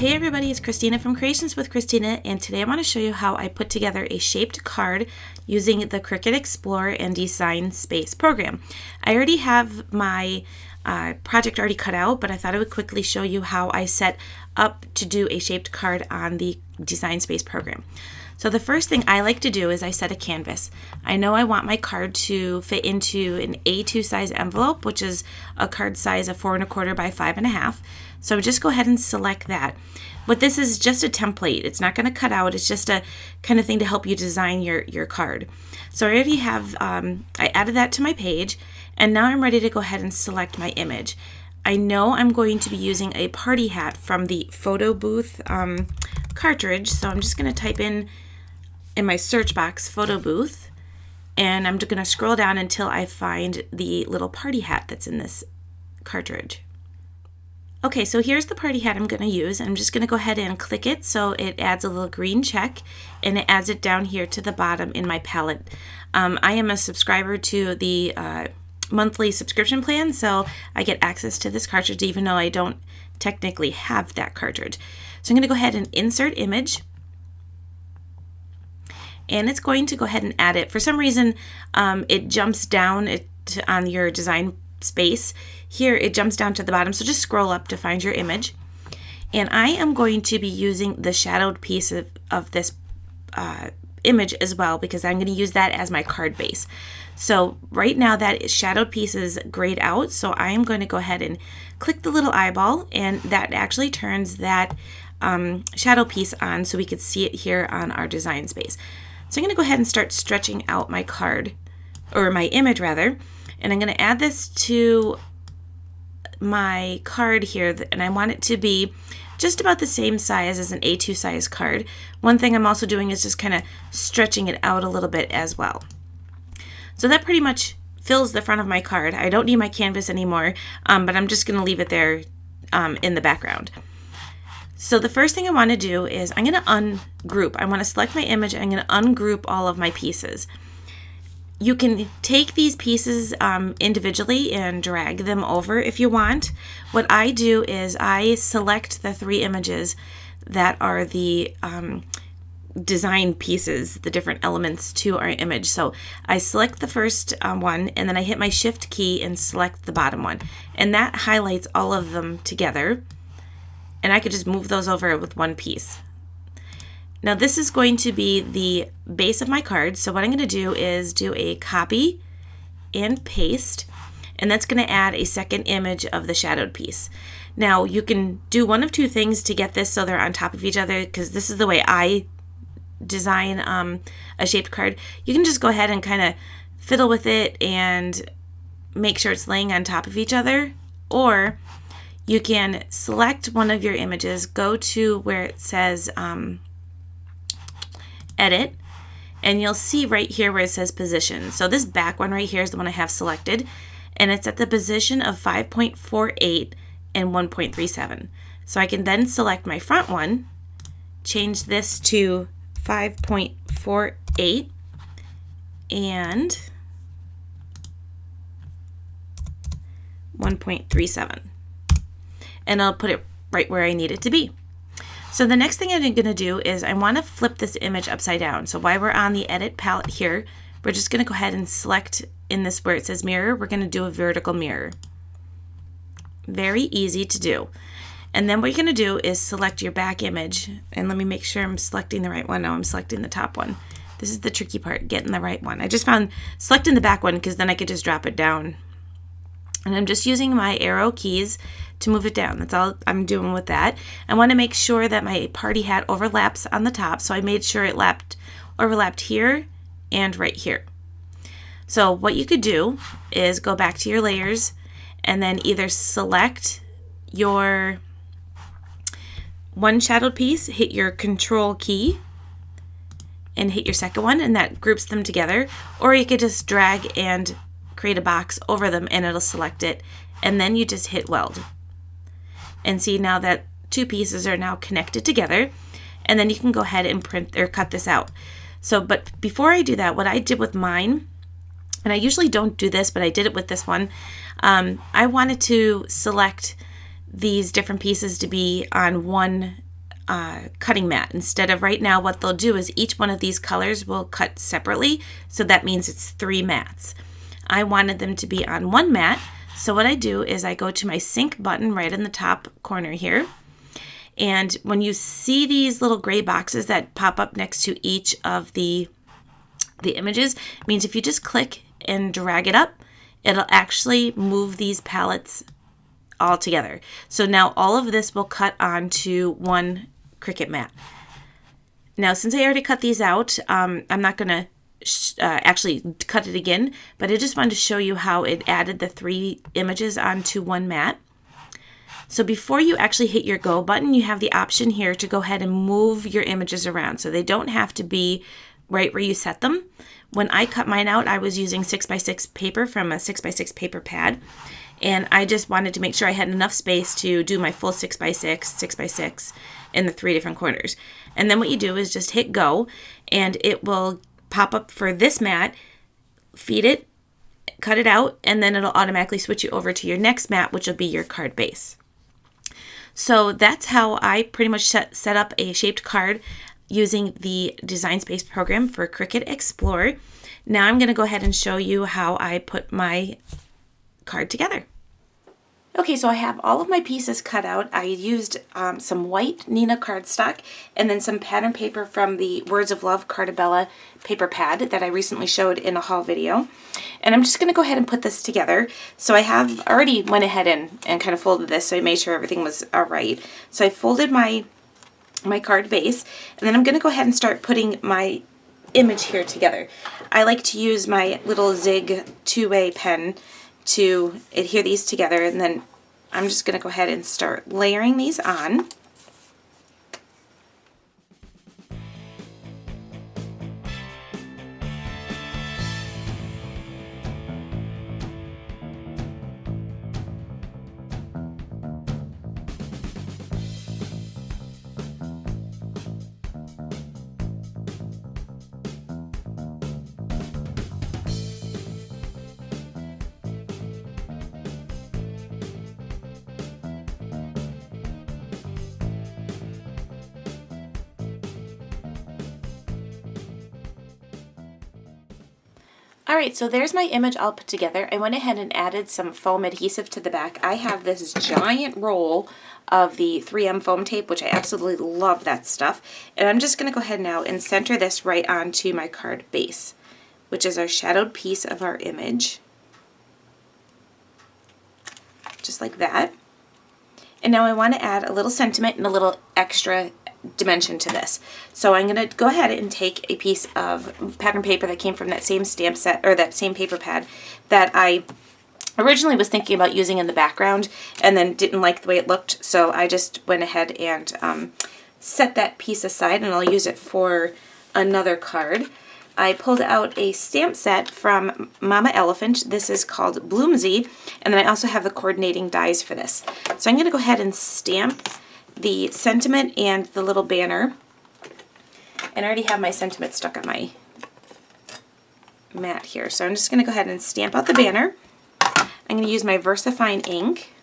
Hey everybody, it's Christina from Creations with Christina, and today I want to show you how I put together a shaped card using the Cricut Explorer and Design Space program. I already have my project already cut out, but I thought I would quickly show you how I set up to do a shaped card on the Design Space program. So the first thing I like to do is I set a canvas. I know I want my card to fit into an A2 size envelope, which is a card size of 4 1/4 by 5 1/2. So just go ahead and select that. But this is just a template. It's not going to cut out. It's just a kind of thing to help you design your card. So I already have, I added that to my page, and now I'm ready to go ahead and select my image. I know I'm going to be using a party hat from the photo booth cartridge, so I'm just going to type in my search box photo booth, and I'm going to scroll down until I find the little party hat that's in this cartridge. Okay, so here's the party hat I'm going to use. I'm just going to go ahead and click it so it adds a little green check, and it adds it down here to the bottom in my palette. I am a subscriber to the monthly subscription plan, so I get access to this cartridge even though I don't technically have that cartridge. So I'm going to go ahead and insert image, and it's going to go ahead and add it. For some reason it jumps down on your design space. Here it jumps down to the bottom, so just scroll up to find your image. And I am going to be using the shadowed piece of this image as well, because I'm going to use that as my card base. So right now that shadowed piece is grayed out, so I am going to go ahead and click the little eyeball, and that actually turns that shadow piece on so we could see it here on our design space. So I'm going to go ahead and start stretching out my card, or my image rather, and I'm going to add this to my card here, and I want it to be just about the same size as an A2 size card. One thing I'm also doing is just kind of stretching it out a little bit as well. So that pretty much fills the front of my card. I don't need my canvas anymore, but I'm just going to leave it there in the background. So the first thing I want to do is I'm going to ungroup. I want to select my image, and I'm going to ungroup all of my pieces. You can take these pieces individually and drag them over if you want. What I do is I select the 3 images that are the design pieces, the different elements to our image. So I select the first one, and then I hit my shift key and select the bottom one. And that highlights all of them together. And I could just move those over with one piece. Now this is going to be the base of my card, so what I'm going to do is do a copy and paste, and that's going to add a second image of the shadowed piece. Now you can do one of 2 things to get this so they're on top of each other, because this is the way I design a shaped card. You can just go ahead and kind of fiddle with it and make sure it's laying on top of each other, or you can select one of your images, go to where it says edit, and you'll see right here where it says position. So this back one right here is the one I have selected, and it's at the position of 5.48 and 1.37. So I can then select my front one, change this to 5.48 and 1.37, and I'll put it right where I need it to be. So the next thing I'm going to do is I want to flip this image upside down. So while we're on the edit palette here, we're just going to go ahead and select in this where it says mirror, we're going to do a vertical mirror. Very easy to do. And then what you're going to do is select your back image, and let me make sure I'm selecting the right one. No, I'm selecting the top one. This is the tricky part, getting the right one. I just found selecting the back one because then I could just drop it down. And I'm just using my arrow keys to move it down. That's all I'm doing with that. I want to make sure that my party hat overlaps on the top, so I made sure it overlapped here and right here. So what you could do is go back to your layers and then either select your one shadowed piece, hit your control key, and hit your second one, and that groups them together, or you could just drag and create a box over them and it'll select it, and then you just hit weld. And see, now that 2 pieces are now connected together, and then you can go ahead and print or cut this out. So, but before I do that, what I did with mine, and I usually don't do this, but I did it with this one, I wanted to select these different pieces to be on one cutting mat. Instead of right now, what they'll do is each one of these colors will cut separately, so that means it's 3 mats. I wanted them to be on one mat, so what I do is I go to my sync button right in the top corner here, and when you see these little gray boxes that pop up next to each of the images, it means if you just click and drag it up, it'll actually move these palettes all together. So now all of this will cut onto one Cricut mat. Now, since I already cut these out, I'm not going to actually cut it again, but I just wanted to show you how it added the 3 images onto one mat. So before you actually hit your go button, you have the option here to go ahead and move your images around. So they don't have to be right where you set them. When I cut mine out, I was using 6x6 paper from a 6x6 paper pad. And I just wanted to make sure I had enough space to do my full 6x6, 6x6 in the 3 different corners. And then what you do is just hit go, and it will pop up for this mat, feed it, cut it out, and then it'll automatically switch you over to your next mat, which will be your card base. So that's how I pretty much set up a shaped card using the Design Space program for Cricut Explorer. Now I'm going to go ahead and show you how I put my card together. Okay, so I have all of my pieces cut out. I used some white Nina cardstock and then some pattern paper from the Words of Love Cartabella paper pad that I recently showed in a haul video. And I'm just going to go ahead and put this together. So I have already went ahead and kind of folded this, so I made sure everything was all right. So I folded my card base, and then I'm going to go ahead and start putting my image here together. I like to use my little Zig 2-way pen to adhere these together, and then I'm just going to go ahead and start layering these on. Alright, so there's my image all put together. I went ahead and added some foam adhesive to the back. I have this giant roll of the 3M foam tape, which I absolutely love that stuff. And I'm just going to go ahead now and center this right onto my card base, which is our shadowed piece of our image. Just like that. And now I want to add a little sentiment and a little extra dimension to this. So I'm going to go ahead and take a piece of pattern paper that came from that same stamp set, or that same paper pad that I originally was thinking about using in the background and then didn't like the way it looked, so I just went ahead and set that piece aside, and I'll use it for another card. I pulled out a stamp set from Mama Elephant. This is called Bloomsy, and then I also have the coordinating dies for this. So I'm going to go ahead and stamp the sentiment and the little banner. And I already have my sentiment stuck on my mat here. So I'm just going to go ahead and stamp out the banner. I'm going to use my VersaFine ink.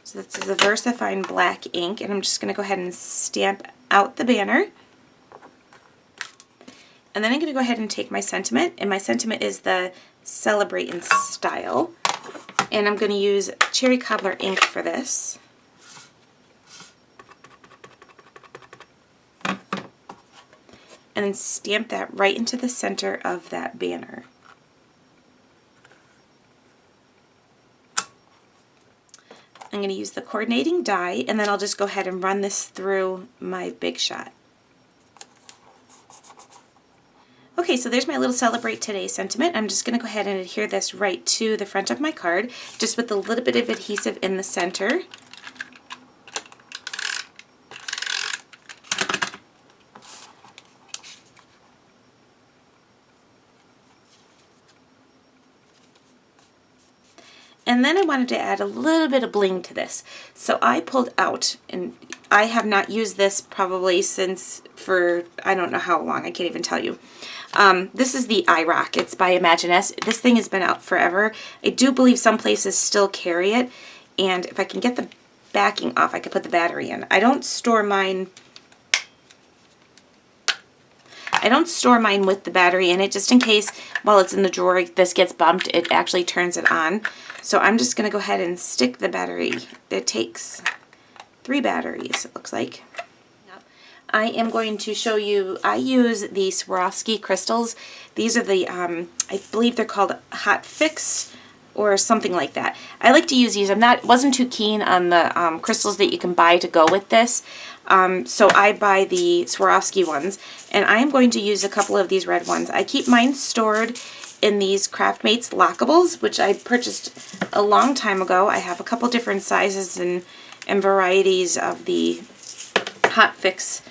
So this is a VersaFine black ink, and I'm just going to go ahead and stamp out the banner. And then I'm going to go ahead and take my sentiment, and my sentiment is the Celebrate in Style. And I'm going to use Cherry Cobbler ink for this. And then stamp that right into the center of that banner. I'm going to use the coordinating die, and then I'll just go ahead and run this through my Big Shot. Okay, so there's my little Celebrate Today sentiment. I'm just going to go ahead and adhere this right to the front of my card, just with a little bit of adhesive in the center. And then I wanted to add a little bit of bling to this. So I pulled out, and I have not used this probably since for I don't know how long. I can't even tell you. This is the iRock. It's by Imaginess. This thing has been out forever. I do believe some places still carry it. And if I can get the backing off, I could put the battery in. I don't store mine with the battery in it, just in case while it's in the drawer this gets bumped, it actually turns it on. So I'm just going to go ahead and stick the battery. It takes 3 batteries, it looks like. I am going to show you, I use the Swarovski crystals. These are the, I believe they're called Hot Fix or something like that. I like to use these. Wasn't too keen on the crystals that you can buy to go with this. So I buy the Swarovski ones, and I am going to use a couple of these red ones. I keep mine stored in these Craftmates Lockables, which I purchased a long time ago. I have a couple different sizes and varieties of the Hot Fix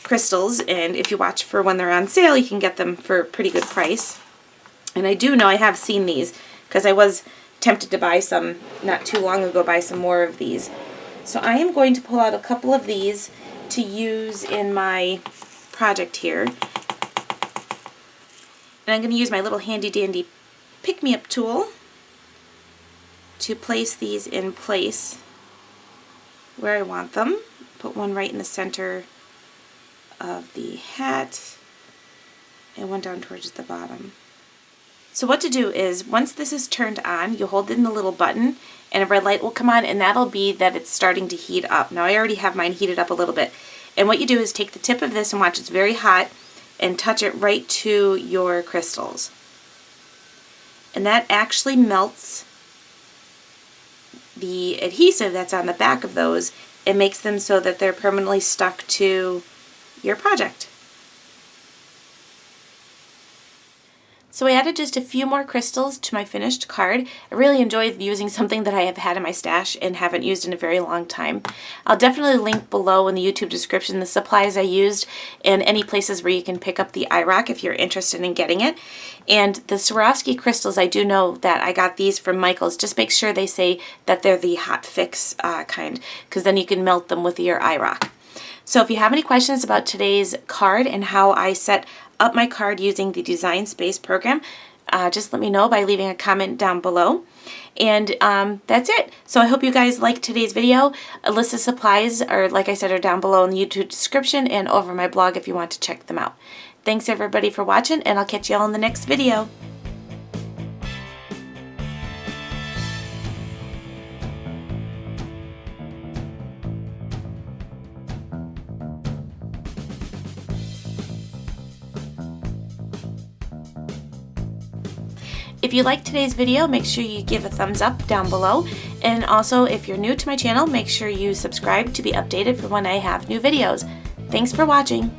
crystals, and if you watch for when they're on sale, you can get them for a pretty good price. And I do know I have seen these because I was tempted to buy some not too long ago, buy some more of these. So I am going to pull out a couple of these to use in my project here. And I'm going to use my little handy dandy pick-me-up tool to place these in place where I want them. Put one right in the center of the hat and one down towards the bottom. So what to do is, once this is turned on, you hold in the little button and a red light will come on, and that'll be that it's starting to heat up. Now I already have mine heated up a little bit. And what you do is take the tip of this and watch it's very hot and touch it right to your crystals. And that actually melts the adhesive that's on the back of those and makes them so that they're permanently stuck to your project. So I added just a few more crystals to my finished card. I really enjoyed using something that I have had in my stash and haven't used in a very long time. I'll definitely link below in the YouTube description the supplies I used and any places where you can pick up the iRock if you're interested in getting it. And the Swarovski crystals, I do know that I got these from Michael's. Just make sure they say that they're the Hot Fix kind, because then you can melt them with your iRock. So if you have any questions about today's card and how I set up my card using the Design Space program, just let me know by leaving a comment down below. And that's it. So I hope you guys liked today's video. A list of supplies are, like I said, are down below in the YouTube description and over my blog if you want to check them out. Thanks everybody for watching, and I'll catch you all in the next video. If you liked today's video, make sure you give a thumbs up down below. And also, if you're new to my channel, make sure you subscribe to be updated for when I have new videos. Thanks for watching.